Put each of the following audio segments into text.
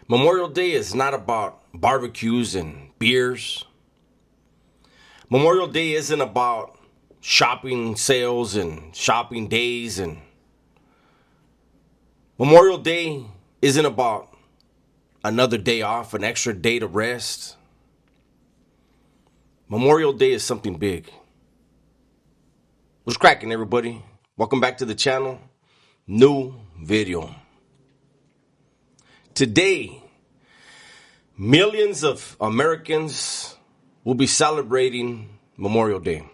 Memorial Day is not about barbecues and beers. Memorial Day isn't about shopping sales and shopping days. And Memorial Day isn't about another day off, an extra day to rest. Memorial Day is something big. What's cracking, everybody? Welcome back to the channel. New video. Today, millions of Americans will be celebrating Memorial Day.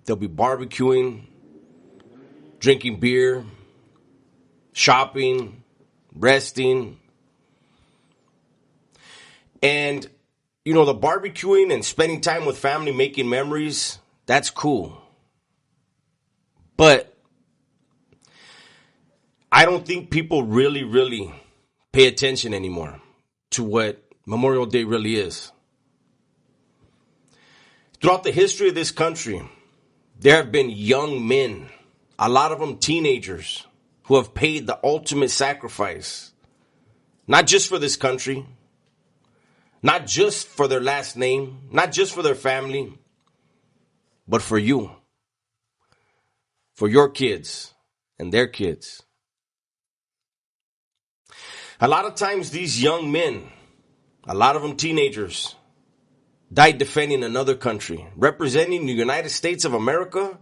They'll be barbecuing, drinking beer, shopping, resting. And, the barbecuing and spending time with family, making memories, that's cool. But I don't think people really pay attention anymore to what Memorial Day really is. Throughout the history of this country, there have been young men, a lot of them teenagers, who have paid the ultimate sacrifice, not just for this country, not just for their last name, not just for their family, but for you, for your kids and their kids. A lot of times these young men, a lot of them teenagers, died defending another country, representing the United States of America,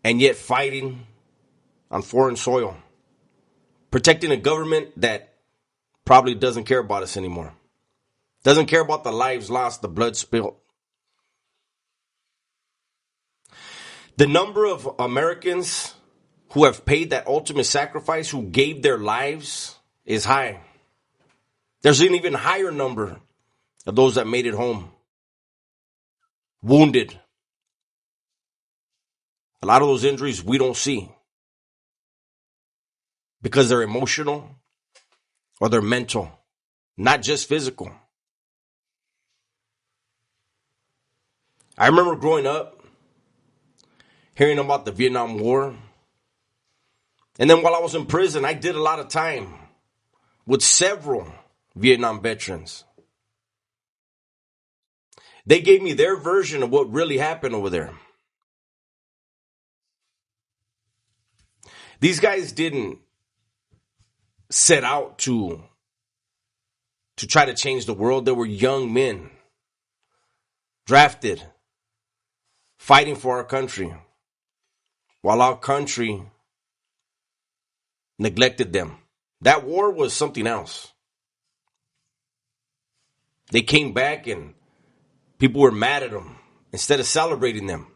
and yet fighting on foreign soil, protecting a government that probably doesn't care about us anymore, doesn't care about the lives lost, the blood spilled. The number of Americans who have paid that ultimate sacrifice, who gave their lives, is high. There's an even higher number of those that made it home, wounded. A lot of those injuries we don't see because they're emotional or they're mental, not just physical. I remember growing up, hearing about the Vietnam War. And then while I was in prison, I did a lot of time with several Vietnam veterans. They gave me their version of what really happened over there. These guys didn't set out to try to change the world. They were young men, drafted, fighting for our country, while our country neglected them. That war was something else. They came back and people were mad at them instead of celebrating them.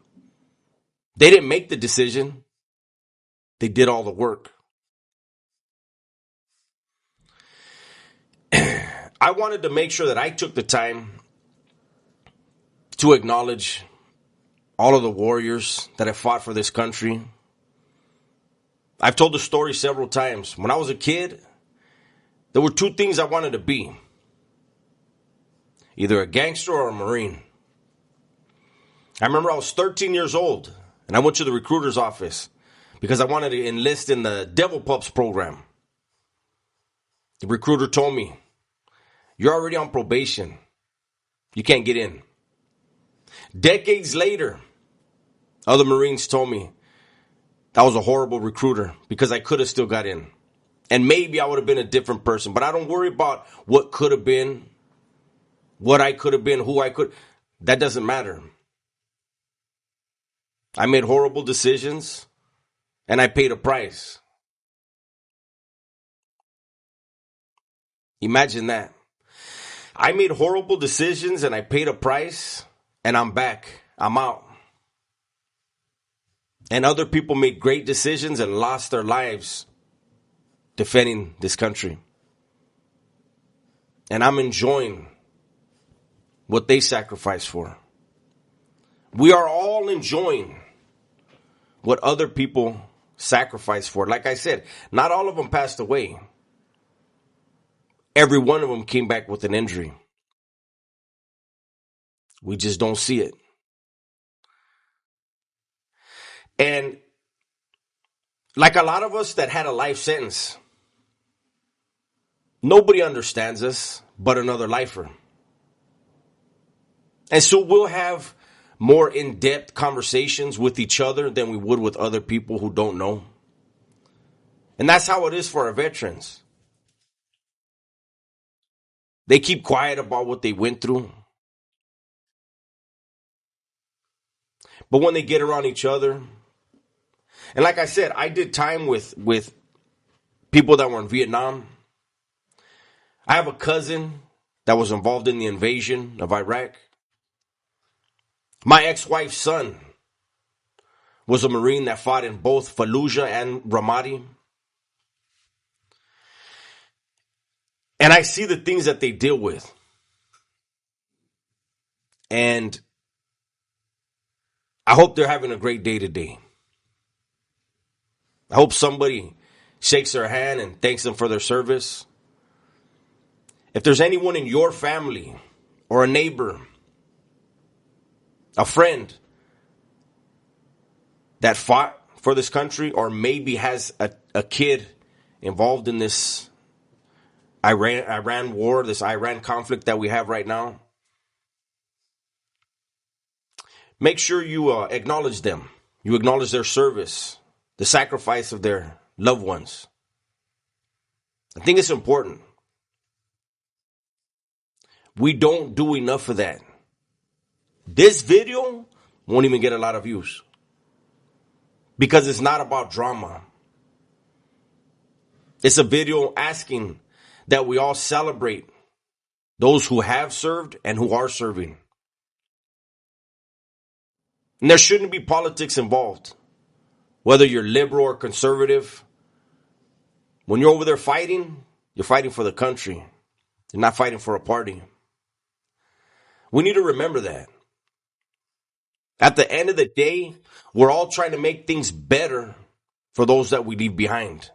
They didn't make the decision. They did all the work. I wanted to make sure that I took the time to acknowledge all of the warriors that have fought for this country. I've told the story several times. When I was a kid, there were two things I wanted to be: either a gangster or a Marine. I remember I was 13 years old and I went to the recruiter's office because I wanted to enlist in the Devil Pups program. The recruiter told me, "You're already on probation. You can't get in." Decades later, other Marines told me that was a horrible recruiter because I could have still got in. And maybe I would have been a different person. But I don't worry about what could have been, what I could have been, who I could. That doesn't matter. I made horrible decisions and I paid a price. Imagine that. I made horrible decisions and I paid a price, and I'm back. I'm out. And other people made great decisions and lost their lives defending this country. And I'm enjoying what they sacrificed for. We are all enjoying what other people sacrificed for. Like I said, not all of them passed away. Every one of them came back with an injury. We just don't see it. And like a lot of us that had a life sentence, Nobody understands us but another lifer. And so we'll have more in-depth conversations with each other than we would with other people who don't know. And that's how it is for our veterans. They keep quiet about what they went through. But when they get around each other, and like I said, I did time with people that were in Vietnam. I have a cousin that was involved in the invasion of Iraq. My ex-wife's son was a Marine that fought in both Fallujah and Ramadi. And I see the things that they deal with. And I hope they're having a great day today. I hope somebody shakes their hand and thanks them for their service. If there's anyone in your family or a neighbor, a friend that fought for this country or maybe has a kid involved in this Iran war, this Iran conflict that we have right now, make sure you acknowledge them. You acknowledge their service, the sacrifice of their loved ones. I think it's important. We don't do enough of that. This video won't even get a lot of views because it's not about drama. It's a video asking that we all celebrate those who have served and who are serving. And there shouldn't be politics involved. Whether you're liberal or conservative, when you're over there fighting, you're fighting for the country. You're not fighting for a party. We need to remember that. At the end of the day, we're all trying to make things better for those that we leave behind.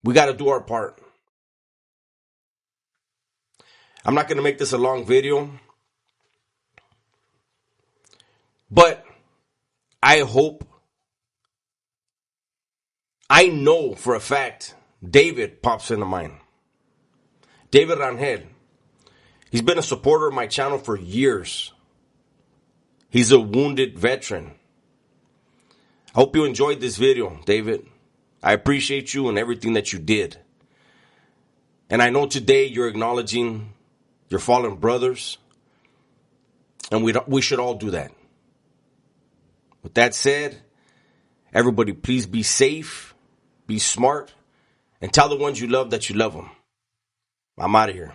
We got to do our part. I'm not going to make this a long video, but I know for a fact, David pops into mind. David Rangel. He's been a supporter of my channel for years. He's a wounded veteran. I hope you enjoyed this video, David. I appreciate you and everything that you did. And I know today you're acknowledging your fallen brothers. And we should all do that. With that said, everybody please be safe, be smart, and tell the ones you love that you love them. I'm out of here.